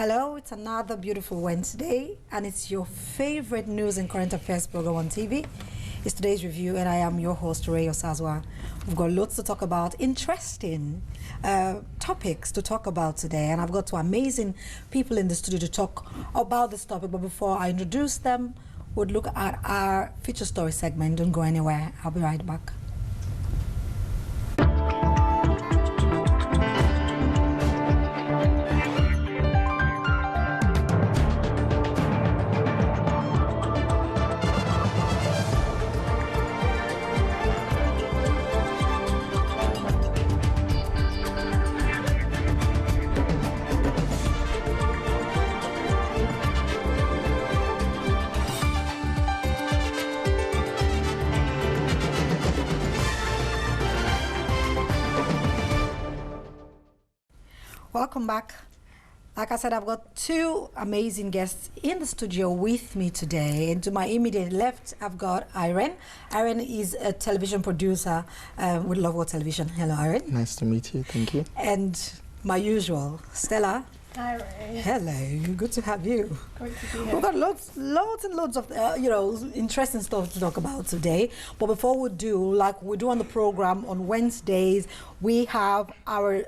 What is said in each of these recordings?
Hello, it's another beautiful Wednesday, and it's your favorite news and current affairs program on TV. It's today's review, and I am your host, Ray Osazwa. We've got lots to talk about, interesting topics to talk about today, and I've got two amazing people in the studio to talk about this topic. But before I introduce them, we'll look at our feature story segment. Don't go anywhere. I'll be right back. Welcome back. Like I said, I've got two amazing guests in the studio with me today. And to my immediate left, I've got Irene. Irene is a television producer with Love World Television. Hello, Irene. Nice to meet you. Thank you. And my usual, Stella. Hi, Ray. Hello. Good to have you. Great to be here. We've got loads and loads of interesting stuff to talk about today. But before we do, like we do on the program on Wednesdays, we have our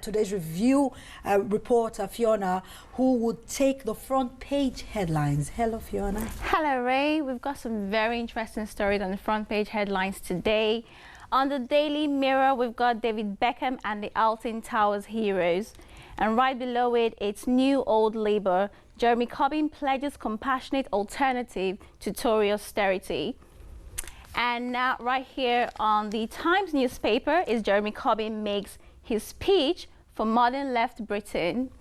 today's review reporter Fiona, who would take the front page headlines. Hello, Fiona. Hello, Ray. We've got some very interesting stories on the front page headlines today. On the Daily Mirror, we've got David Beckham and the Alton Towers heroes. And right below it, it's New Old Labour. Jeremy Corbyn pledges compassionate alternative to Tory austerity. And now right here on the Times newspaper is Jeremy Corbyn makes his speech for modern left Britain.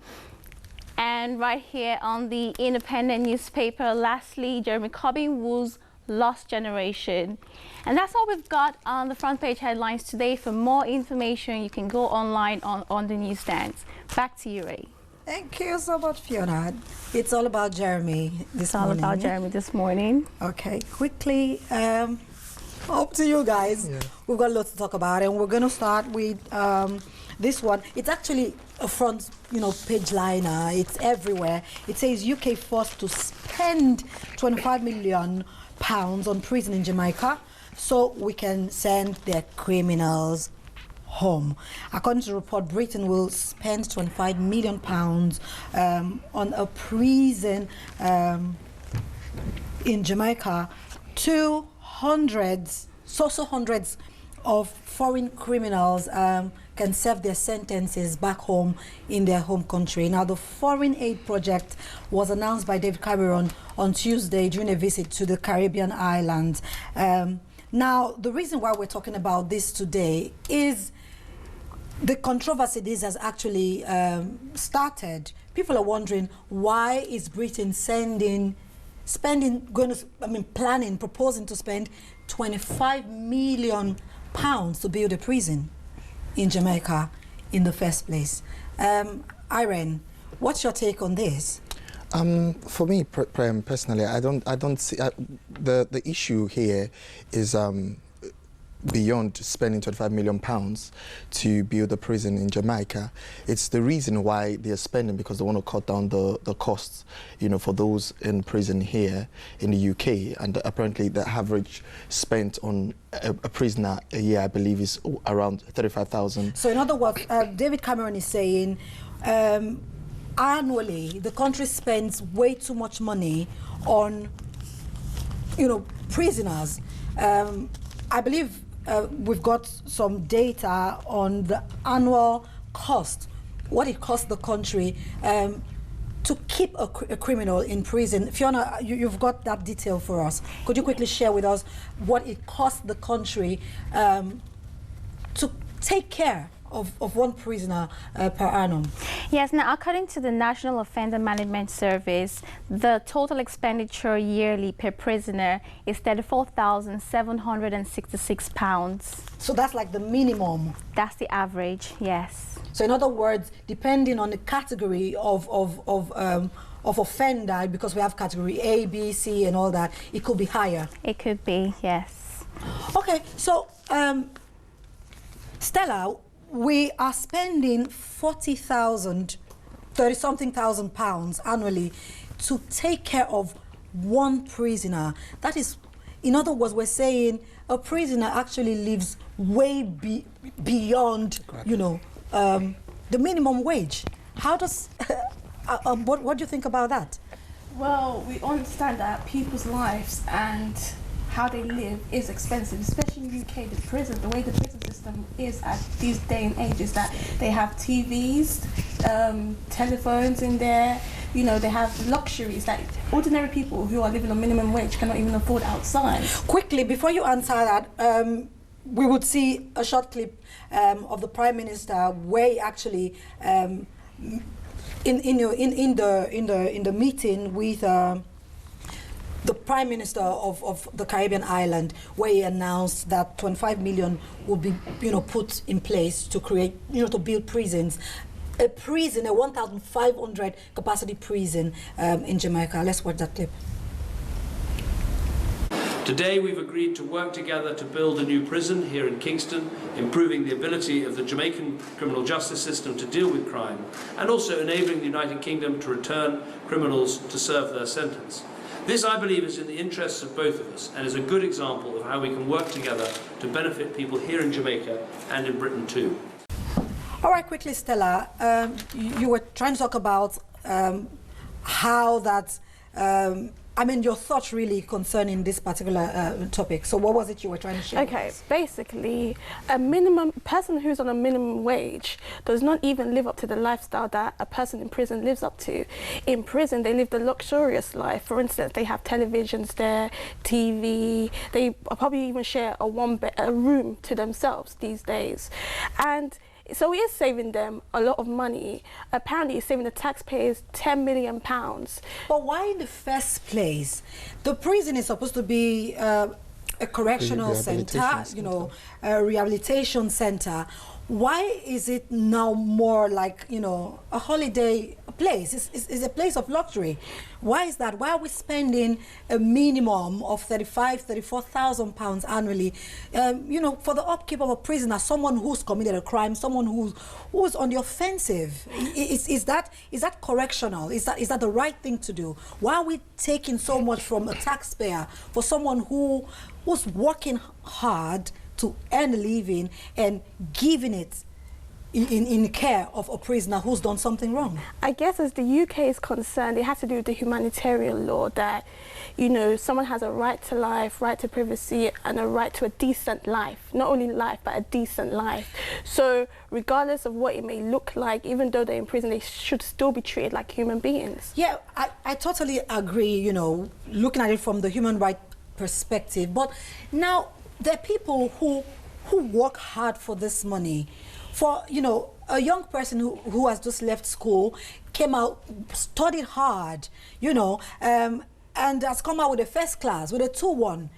And right here on the Independent newspaper, lastly, Jeremy Corbyn woos lost generation. And that's all we've got on the front page headlines today. For more information, you can go online on the newsstands. Back to you, Ray. Thank you so much, Fiona. It's all about Jeremy this morning. It's all about Jeremy this morning. Okay, quickly, up to you guys. Yeah. We've got lots to talk about, and we're going to start with this one. It's actually a front, page liner. It's everywhere. It says UK forced to spend £25 million on prison in Jamaica so we can send their criminals home. According to the report, Britain will spend £25 million on a prison in Jamaica to hundreds of foreign criminals can serve their sentences back home in their home country. Now, the foreign aid project was announced by David Cameron on Tuesday during a visit to the Caribbean islands. Now, the reason why we're talking about this today is the controversy this has actually started. People are wondering, why is Britain proposing to spend £25 million to build a prison in Jamaica in the first place? Irene, what's your take on this? For me, personally, I don't see the issue here is beyond spending £25 million to build a prison in Jamaica. It's the reason why they're spending, because they want to cut down the costs, for those in prison here in the UK. And apparently the average spent on a prisoner a year, I believe, is around 35,000. So in other words, David Cameron is saying annually the country spends way too much money on, prisoners. I believe we've got some data on the annual cost, what it costs the country to keep a criminal in prison. Fiona, you've got that detail for us. Could you quickly share with us what it costs the country to take care of one prisoner per annum? Yes, now according to the National Offender Management Service, the total expenditure yearly per prisoner is £34,766. So that's like the minimum? That's the average, yes. So in other words, depending on the category of offender, because we have category A, B, C and all that, it could be higher? It could be, yes. Okay, so Stella, we are spending £40,000 30-something thousand pounds annually to take care of one prisoner. That is, in other words, we're saying a prisoner actually lives way beyond, you know, the minimum wage. How does, what do you think about that? Well, we understand that people's lives and how they live is expensive, especially in the UK. The way the prison system is at these day and age is that they have TVs, telephones in there. You know, they have luxuries that ordinary people who are living on minimum wage cannot even afford outside. Quickly, before you answer that, we would see a short clip of the Prime Minister where he actually in the meeting with the Prime Minister of the Caribbean island, where he announced that 25 million would be, you know, put in place to create, you know, to build prisons. A prison, a 1,500 capacity prison in Jamaica. Let's watch that clip. Today we've agreed to work together to build a new prison here in Kingston, improving the ability of the Jamaican criminal justice system to deal with crime, and also enabling the United Kingdom to return criminals to serve their sentence. This, I believe, is in the interests of both of us and is a good example of how we can work together to benefit people here in Jamaica and in Britain too. All right, quickly, Stella, you were trying to talk about how that, I mean, your thoughts really concerning this particular topic. So what was it you were trying to share? Okay, basically, a person who's on a minimum wage does not even live up to the lifestyle that a person in prison lives up to. In prison, they live the luxurious life. For instance, they have televisions there, TV. They probably even share a room to themselves these days. And so it is saving them a lot of money. Apparently, it's saving the taxpayers £10 million. But why in the first place? The prison is supposed to be a correctional center, you know, a rehabilitation center. Why is it now more like, you know, a holiday place? It's a place of luxury. Why is that? Why are we spending a minimum of 34,000 pounds annually, you know, for the upkeep of a prisoner, someone who's committed a crime, someone who's on the offensive? Is that correctional? Is that the right thing to do? Why are we taking so much from a taxpayer for someone who's working hard to earn a living and giving it in care of a prisoner who's done something wrong? I guess as the UK is concerned, it has to do with the humanitarian law that, you know, someone has a right to life, right to privacy, and a right to a decent life. Not only life, but a decent life. So regardless of what it may look like, even though they're in prison, they should still be treated like human beings. Yeah, I totally agree, you know, looking at it from the human right perspective. But now, there are people who work hard for this money. For, you know, a young person who has just left school, came out, studied hard, you know, and has come out with a first class, with a 2-1.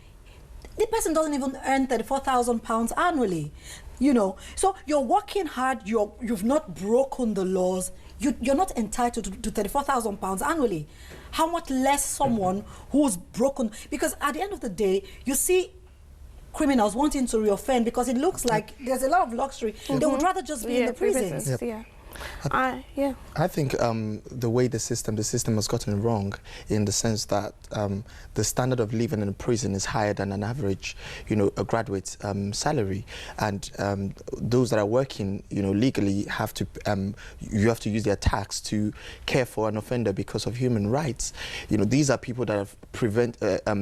The person doesn't even earn 34,000 pounds annually, you know. So you're working hard, you've not broken the laws, you're not entitled to 34,000 pounds annually. How much less someone who's broken? Because at the end of the day, you see criminals wanting to reoffend because it looks like there's a lot of luxury. They would rather just be in the prisons. Yeah. I think the way the system has gotten wrong in the sense that the standard of living in a prison is higher than an average, you know, a graduate salary, and those that are working, you know, legally have to you have to use their tax to care for an offender because of human rights. You know, these are people that have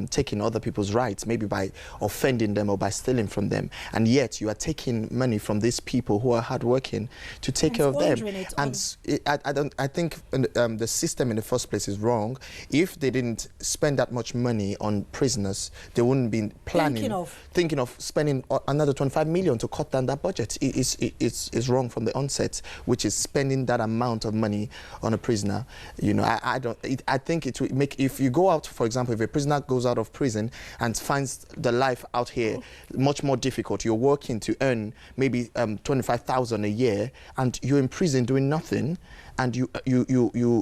taking other people's rights, maybe by offending them or by stealing from them, and yet you are taking money from these people who are hardworking to take care of them. And I think the system in the first place is wrong. If they didn't spend that much money on prisoners, they wouldn't be planning, thinking of spending another 25 million to cut down that budget. It's wrong from the onset, which is spending that amount of money on a prisoner. You know, I think it would make, if you go out, for example, if a prisoner goes out of prison and finds the life out here much more difficult, you're working to earn maybe 25,000 a year, and you're in prison doing nothing, and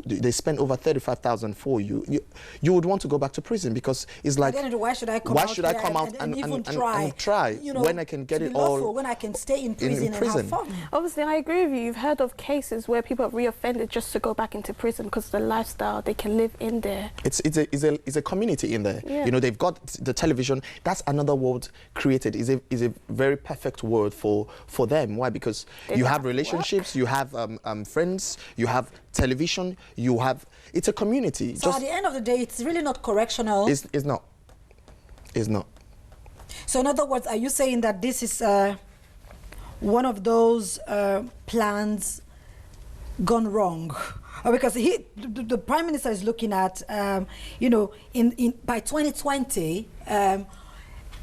they spend over 35,000 for you, you would want to go back to prison, because it's like, why should I come out and even try you know, when I can get it lawful, all when I can stay in prison and have fun? Obviously, I agree with you. You've heard of cases where people have reoffended just to go back into prison because of the lifestyle they can live in there. It's a community in there. Yeah. You know, they've got the television. That's another word created. Is a very perfect word for them. Why? Because you have relationships, you have friends, you have television, it's a community. So at the end of the day, it's really not correctional. It's not. It's not. So in other words, are you saying that this is one of those plans gone wrong? Because the Prime Minister is looking at, you know, by 2020,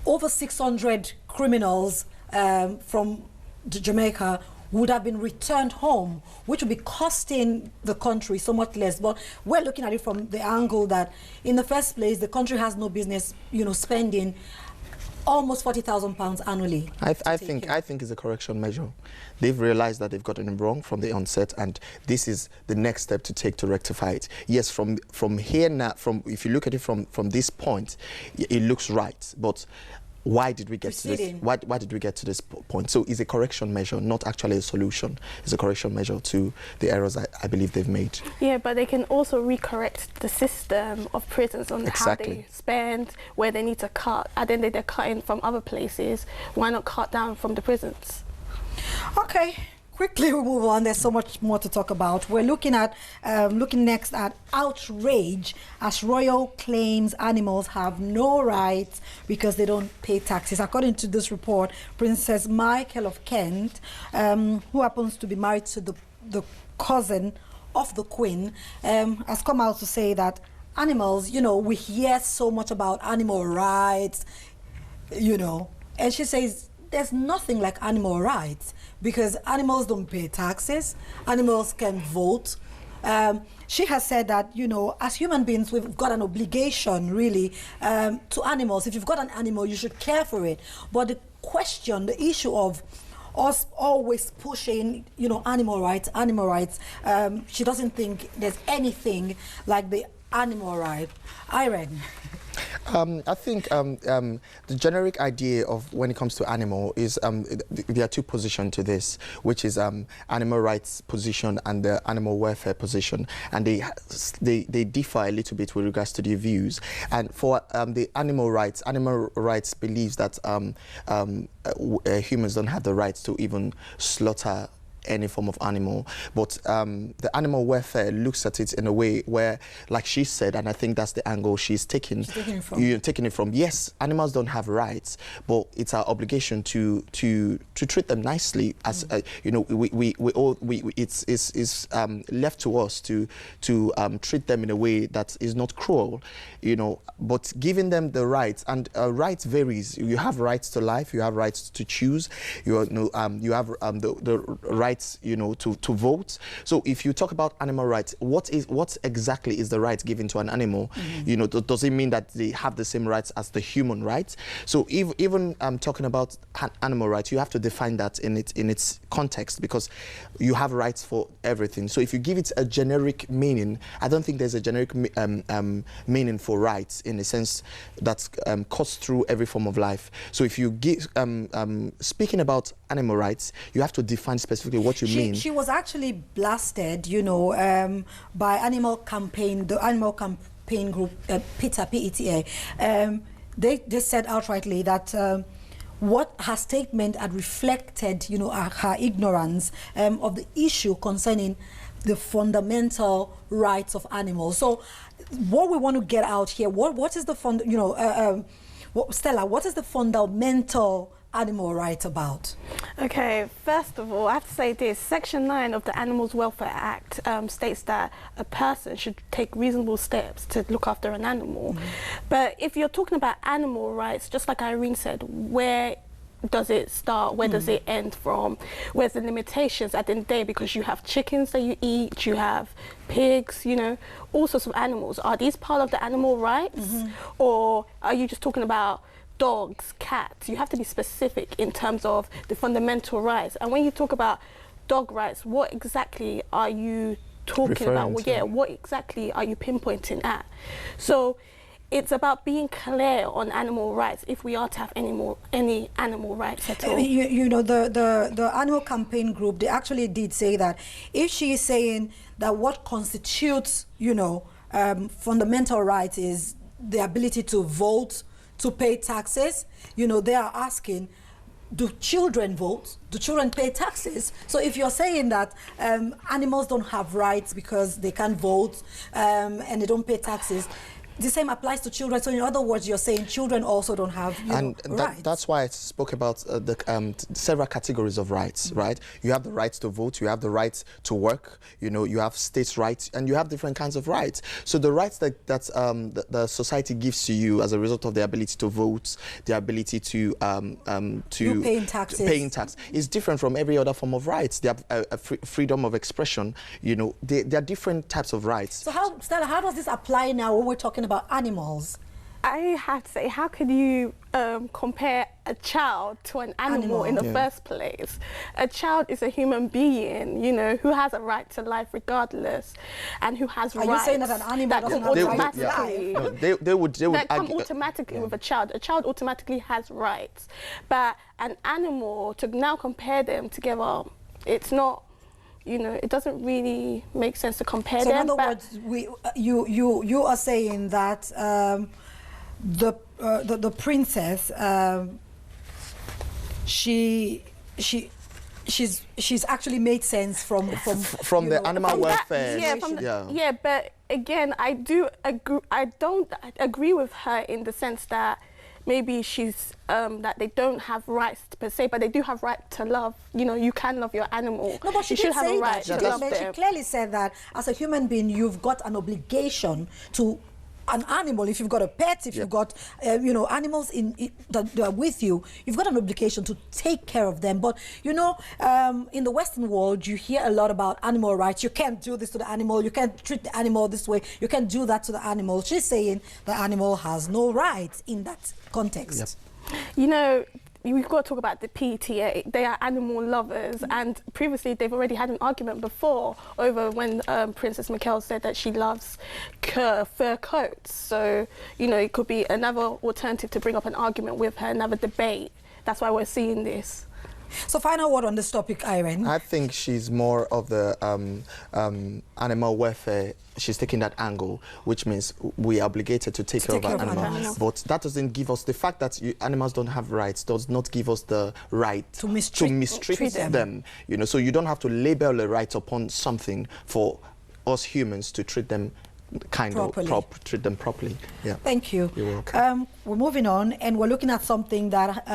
over 600 criminals from Jamaica would have been returned home, which would be costing the country so much less. But we're looking at it from the angle that, in the first place, the country has no business, you know, spending almost £40,000 annually. I think it's a correction measure. They've realized that they've gotten it wrong from the onset, and this is the next step to take to rectify it. Yes, from here now, if you look at it from this point, it looks right, but why did we get to this? Why did we get to this point? So it's a correction measure, not actually a solution. It's a correction measure to the errors I believe they've made. Yeah, but they can also recorrect the system of prisons on how they spend, where they need to cut. At the end of the day, they're cutting from other places. Why not cut down from the prisons? Okay. Quickly we move on. There's so much more to talk about. We're looking next at outrage as royal claims animals have no rights because they don't pay taxes. According to this report, Princess Michael of Kent, who happens to be married to the cousin of the Queen, has come out to say that animals, you know, we hear so much about animal rights, you know, and she says there's nothing like animal rights, because animals don't pay taxes, animals can vote. She has said that, you know, as human beings, we've got an obligation, really, to animals. If you've got an animal, you should care for it. But the issue of us always pushing, you know, animal rights, she doesn't think there's anything like the animal right. Irene. I think the generic idea of when it comes to animal is there are two positions to this, which is animal rights position and the animal welfare position, and they differ a little bit with regards to their views. And for the animal rights believes that humans don't have the rights to even slaughter any form of animal, but the animal welfare looks at it in a way where, like she said, and I think that's the angle she's taking it from. Yes, animals don't have rights, but it's our obligation to treat them nicely. As you know, it's left to us to treat them in a way that is not cruel, you know, but giving them the rights. And rights varies. You have rights to life. You have rights to choose. You have the right, you know, to vote. So if you talk about animal rights, what exactly is the right given to an animal? You know, does it mean that they have the same rights as the human rights? So even talking about animal rights, you have to define that in its context, because you have rights for everything. So if you give it a generic meaning, I don't think there's a generic meaning for rights in a sense that cuts through every form of life. So if you give speaking about animal rights, you have to define specifically what you mean. She was actually blasted, you know, by the animal campaign group, PETA, P-E-T-A. They said outrightly that what her statement had reflected, you know, her ignorance of the issue concerning the fundamental rights of animals. So what we want to get out here, what is the Stella, what is the fundamental animal rights about? Okay, first of all, I have to say this. Section 9 of the Animals Welfare Act states that a person should take reasonable steps to look after an animal. But if you're talking about animal rights, just like Irene said, where does it start? Where does it end from? Where's the limitations at the end of the day? Because you have chickens that you eat, you have pigs, you know, all sorts of animals. Are these part of the animal rights? Or are you just talking about dogs, cats? You have to be specific in terms of the fundamental rights. And when you talk about dog rights, what exactly are you talking about, Referring to. what exactly are you pinpointing at? So it's about being clear on animal rights, if we are to have any animal rights at all. You know, the animal campaign group, they actually did say that if she is saying that what constitutes, you know, fundamental rights is the ability to vote, to pay taxes, you know, they are asking, do children vote? Do children pay taxes? So if you're saying that animals don't have rights because they can't vote and they don't pay taxes, the same applies to children. So in other words, you're saying children also don't have rights. That's why I spoke about the several categories of rights, right? You have the rights to vote, you have the rights to work, you know, you have states' rights, and you have different kinds of rights. So the rights that the society gives to you as a result of the ability to vote, the ability to paying taxes, is different from every other form of rights. They have freedom of expression. You know, there are different types of rights. So Stella, how does this apply now when we're talking about animals? I have to say, how could you compare a child to an animal in the first place? A child is a human being, you know, who has a right to life regardless, and who has rights. Are you saying that an animal doesn't have automatically? No, they would that come automatically with a child. A child automatically has rights, but an animal, to now compare them together, it's not. You know, it doesn't really make sense to compare them. So in other words, you are saying that the princess, she's actually made sense from the animal welfare. But again, I don't agree with her in the sense that maybe she's that they don't have rights per se, but they do have right to love. You know, you can love your animal. No, but she should did have say a right that. to love them. She clearly said that as a human being, you've got an obligation to an animal. If you've got a pet, if you've got you know, animals that are with you, you've got an obligation to take care of them. But you know, in the Western world, you hear a lot about animal rights. You can't do this to the animal. You can't treat the animal this way. You can't do that to the animal. She's saying the animal has no rights in that context. Yep. You know, we've got to talk about the PTA. They are animal lovers, and previously they've already had an argument before over when Princess Mikhail said that she loves fur coats. So, you know, it could be another alternative to bring up an argument with her, another debate. That's why we're seeing this. So final word on this topic, Irene. I think she's more of the animal welfare. She's taking that angle, which means we are obligated to take care of our animals. But that doesn't give us, the fact that animals don't have rights does not give us the right to mistreat them. You know, so you don't have to label a right upon something for us humans to treat them treat them properly. Yeah. Thank you. You're welcome. We're moving on, and we're looking at something that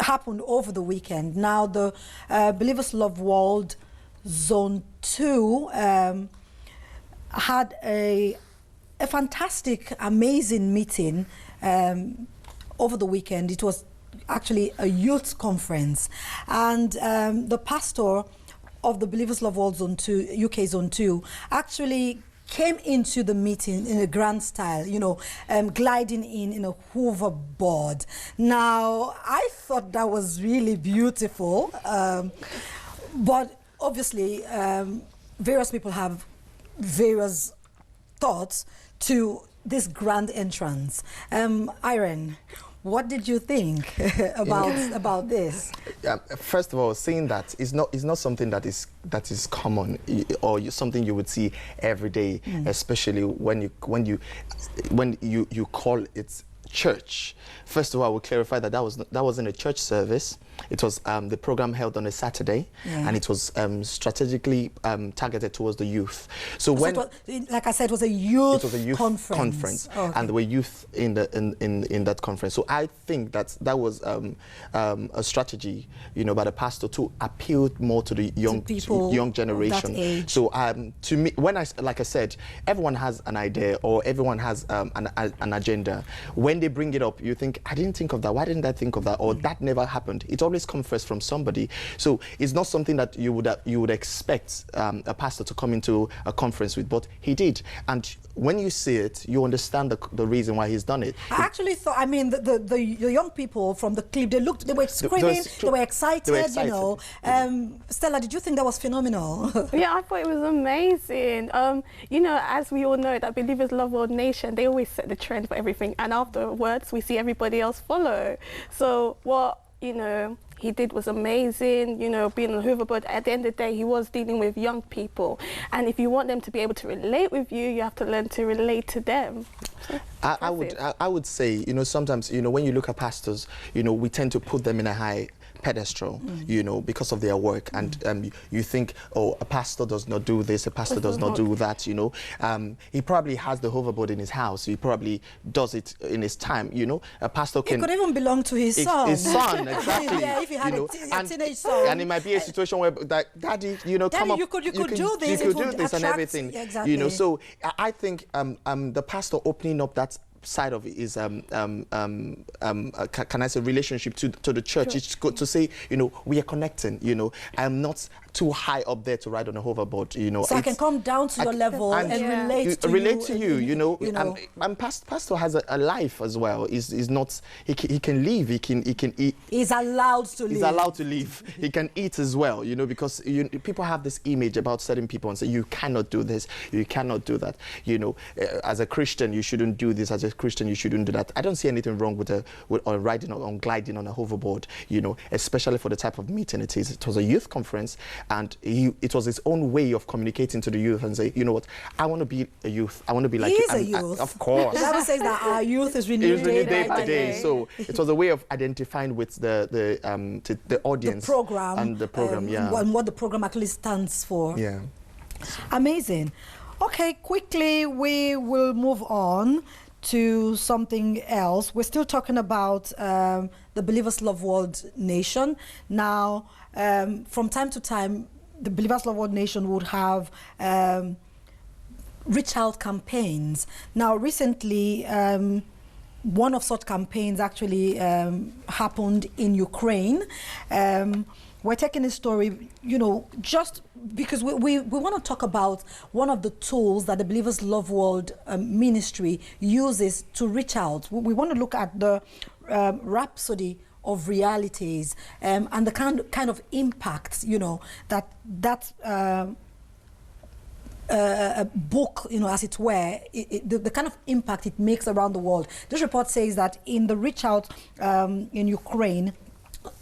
happened over the weekend. Now, the Believers Love World Zone 2 had a fantastic, amazing meeting over the weekend. It was actually a youth conference, and the pastor of the Believers Love World Zone 2, UK Zone 2, actually came into the meeting in a grand style, you know, gliding in a hoverboard. Now, I thought that was really beautiful, but obviously, various people have various thoughts to this grand entrance. Irene, what did you think about this? First of all, saying that is not something that is common or something you would see every day, especially when you call it church. First of all, I will clarify that that wasn't a church service. It was the program held on a Saturday, and it was strategically targeted towards the youth. So when, like I said, it was a youth conference. Okay. And there were youth in that conference. So I think that was a strategy, you know, by the pastor to appeal more to the young generation. So to me, like I said, everyone has an idea or everyone has an agenda. When they bring it up, you think, I didn't think of that. Why didn't I think of that? Or that never happened. It always come first from somebody. So it's not something that you would expect a pastor to come into a conference with, but he did. And when you see it, you understand the reason why he's done it. I actually thought, I mean, the young people from the clip, they were screaming, they were excited, you know. Stella, did you think that was phenomenal? Yeah, I thought it was amazing. You know, as we all know, that Believers Love World Nation, they always set the trend for everything, and afterwards we see everybody else follow. So what, you know, he did was amazing, you know, being on the hoverboard. At the end of the day, he was dealing with young people. And if you want them to be able to relate with you, you have to learn to relate to them. So, I would say, you know, sometimes, you know, when you look at pastors, you know, we tend to put them in a high pedestal, you know, because of their work, and you think, oh, a pastor does not do this, a pastor does not do that, you know. He probably has the hoverboard in his house, he probably does it in his time, you know. A pastor can... It could even belong to his son. His son, exactly. Yeah, if he had a teenage son. And it might be a situation where, like, Daddy, you know, Daddy, come up, you could do this, you could do this and everything, exactly. you know. So I think the pastor opening up that side of it is can I say relationship to the church. It's good to say, you know, we are connecting, you know. I'm not too high up there to ride on a hoverboard, you know. So I can come down to your level and relate to you, you know. And pastor has a life as well. He's not, he can live, he can eat. He's allowed to live. He's allowed to live. He can eat as well, you know, because people have this image about certain people and say, you cannot do this, you cannot do that, you know. As a Christian, you shouldn't do this. As a Christian, you shouldn't do that. I don't see anything wrong with riding or gliding on a hoverboard, you know, especially for the type of meeting it is. It was a youth conference, and it was his own way of communicating to the youth and say, you know what, I want to be a youth. I want to be like he is a youth. Of course. The Bible says that our youth is renewed day by day. So it was a way of identifying with the audience, the program, and the program, and what the program actually stands for. Yeah. Amazing. Okay, quickly we will move on to something else. We're still talking about the Believers Love World Nation. Now, from time to time, the Believers Love World Nation would have reach out campaigns. Now, recently, one of such campaigns actually happened in Ukraine. We're taking this story, you know, just because we want to talk about one of the tools that the Believers Love World ministry uses to reach out. We want to look at the Rhapsody of Realities and the kind of impact, you know, that book, you know, as it were, the kind of impact it makes around the world. This report says that in the reach out in Ukraine,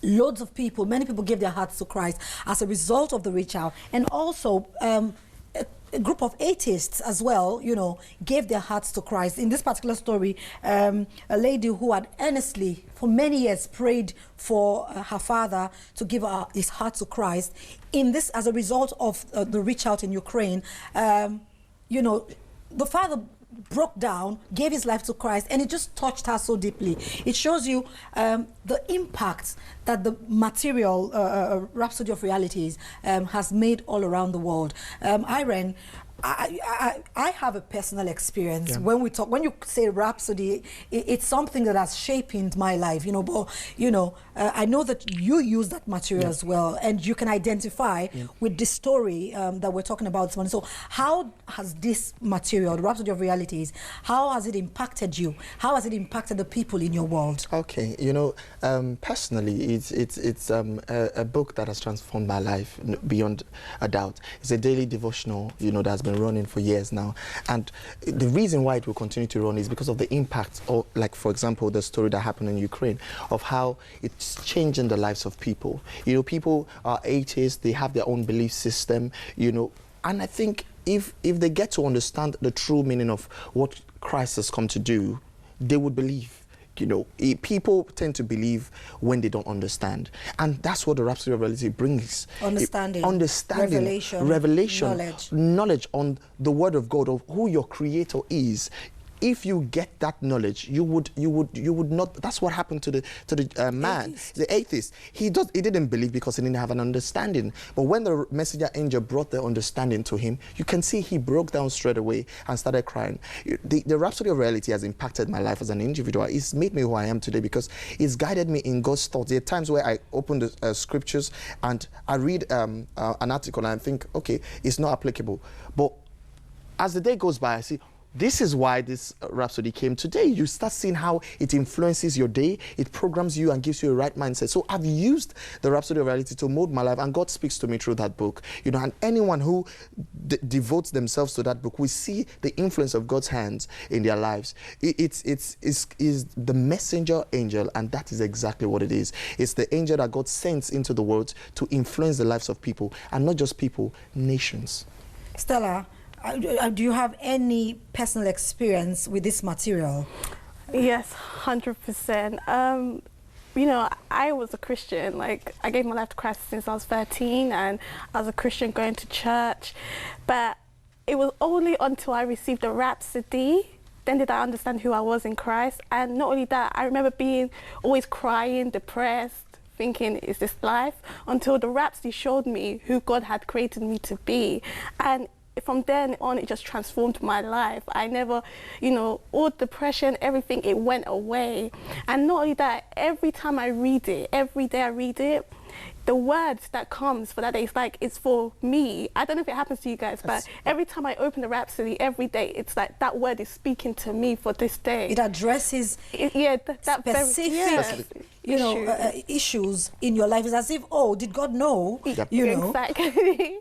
loads of people, many people gave their hearts to Christ as a result of the reach out, and also a group of atheists as well, you know, gave their hearts to Christ. In this particular story, a lady who had earnestly for many years prayed for her father to give his heart to Christ. In this, as a result of the reach out in Ukraine, you know, the father broke down, gave his life to Christ, and it just touched her so deeply. It shows you the impact that the material Rhapsody of Realities has made all around the world. Irene, I have a personal experience. Yeah. When you say Rhapsody, it's something that has shaped my life, you know. But you know, I know that you use that material as well, and you can identify with this story that we're talking about this morning. So, how has this material, the Rhapsody of Realities, how has it impacted you? How has it impacted the people in your world? Okay, you know, personally, it's a book that has transformed my life beyond a doubt. It's a daily devotional, you know, that's been running for years now, and the reason why it will continue to run is because of the impact of, like, for example, the story that happened in Ukraine, of how it's changing the lives of people. You know, people are atheists, they have their own belief system, you know, and I think if they get to understand the true meaning of what Christ has come to do, they would believe. You know, people tend to believe when they don't understand, and that's what the Rhapsody of Reality brings. Understanding, revelation, knowledge on the Word of God, of who your Creator is. if you get that knowledge, you would not. That's what happened to the man, the atheist. He didn't believe because he didn't have an understanding. But when the messenger angel brought the understanding to him, you can see he broke down straight away and started crying. The Rhapsody of Reality has impacted my life as an individual. It's made me who I am today because it's guided me in God's thoughts. There are times where I open the scriptures and I read an article and I think, okay, it's not applicable. But as the day goes by, I see, this is why this Rhapsody came today. You start seeing how it influences your day. It programs you and gives you a right mindset. So I've used the Rhapsody of Reality to mold my life, and God speaks to me through that book. You know, and anyone who devotes themselves to that book, we see the influence of God's hands in their lives. It's the messenger angel, and that is exactly what it is. It's the angel that God sends into the world to influence the lives of people, and not just people, nations. Stella, do you have any personal experience with this material? Yes, 100%. You know, I was a Christian. Like, I gave my life to Christ since I was 13, and I was a Christian going to church. But it was only until I received the Rhapsody, then did I understand who I was in Christ. And not only that, I remember being always crying, depressed, thinking, is this life? Until the Rhapsody showed me who God had created me to be. And from then on, it just transformed my life. I never, you know, all depression, everything, it went away. And not only that, every time I read it, every day I read it, the words that comes for that day, it's like, it's for me. I don't know if it happens to you guys, but every time I open the Rhapsody, every day, it's like that word is speaking to me for this day. It addresses that specific, you know, issues in your life. It's as if, oh, did God know? Yep. You know? Exactly.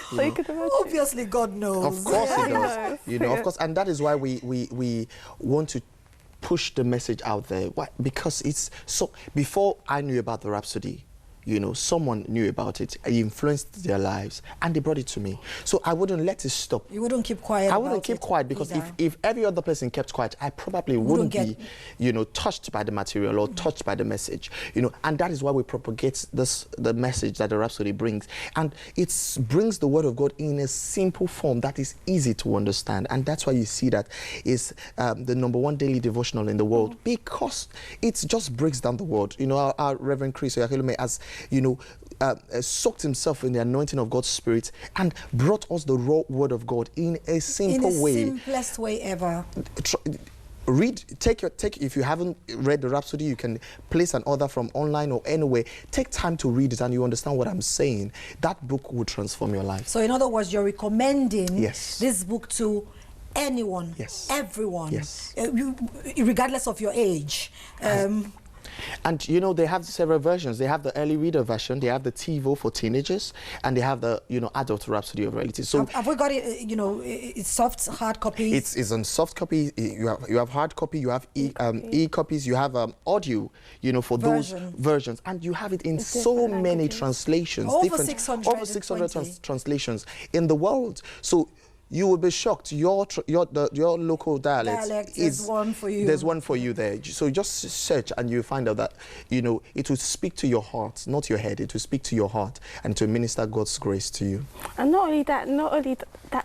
So you could imagine. Obviously, God knows. Of course Yeah, he does. You know, of course, and that is why we want to push the message out there. Why? Because it's so. Before I knew about the Rhapsody, you know, someone knew about it. It influenced their lives, and they brought it to me. So I wouldn't let it stop. You wouldn't keep quiet. I wouldn't keep quiet, because if every other person kept quiet, I probably wouldn't be, you know, touched by the material or touched by the message. You know, and that is why we propagate the message that the Rhapsody brings, and it brings the Word of God in a simple form that is easy to understand, and that's why you see that is the #1 daily devotional in the world, because it just breaks down the Word. You know, our Reverend Chris Oyakhilome has, you know, soaked himself in the anointing of God's Spirit and brought us the raw Word of God in a simple way. In the simplest way ever. If you haven't read the Rhapsody, you can place an order from online or anywhere. Take time to read it and you understand what I'm saying. That book will transform your life. So in other words, you're recommending this book to anyone, everyone, regardless of your age. And you know, they have several versions. They have the early reader version, they have the TiVo for teenagers, and they have the, you know, adult Rhapsody of Reality. So have we got it? You know, it's soft hard copy. It's on soft copy. You have hard copy. You have e copies. You have audio. You know, for those versions, and you have it in so many translations. Over 600 translations in the world. So you will be shocked. Your local dialect is one for you. There's one for you there. So just search and you find out that, you know, it will speak to your heart, not your head. It will speak to your heart and to minister God's grace to you. And not only that,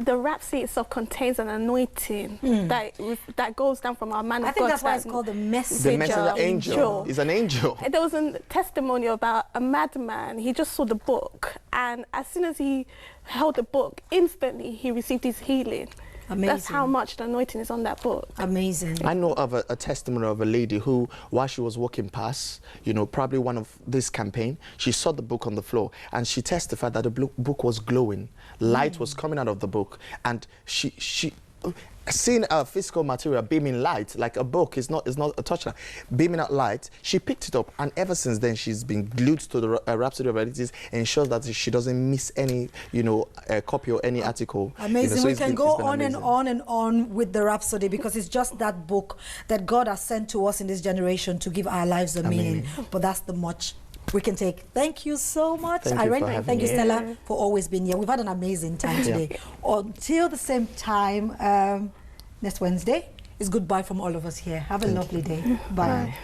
the Rhapsody itself contains an anointing that goes down from our man of God. I think that's why it's called the messenger. The messenger angel is an angel. There was a testimony about a madman. He just saw the book, and as soon as he held the book, instantly he received his healing. Amazing. That's how much the anointing is on that book. Amazing. I know of a testimony of a lady who, while she was walking past, you know, probably one of this campaign, she saw the book on the floor and she testified that the book was glowing. Light was coming out of the book, and she seeing a physical material beaming light, like a book, is not a touchlight, beaming out light, she picked it up, and ever since then she's been glued to the Rhapsody of Realities, and ensures that she doesn't miss any, you know, copy or any article. Amazing. You know, so we can go on amazing. and on and on with the Rhapsody, because it's just that book that God has sent to us in this generation to give our lives a meaning. But that's the much we can take. Thank you so much. Thank you, Stella, for always being here. We've had an amazing time today. Until the same time next Wednesday, it's goodbye from all of us here. Have a lovely day. Bye.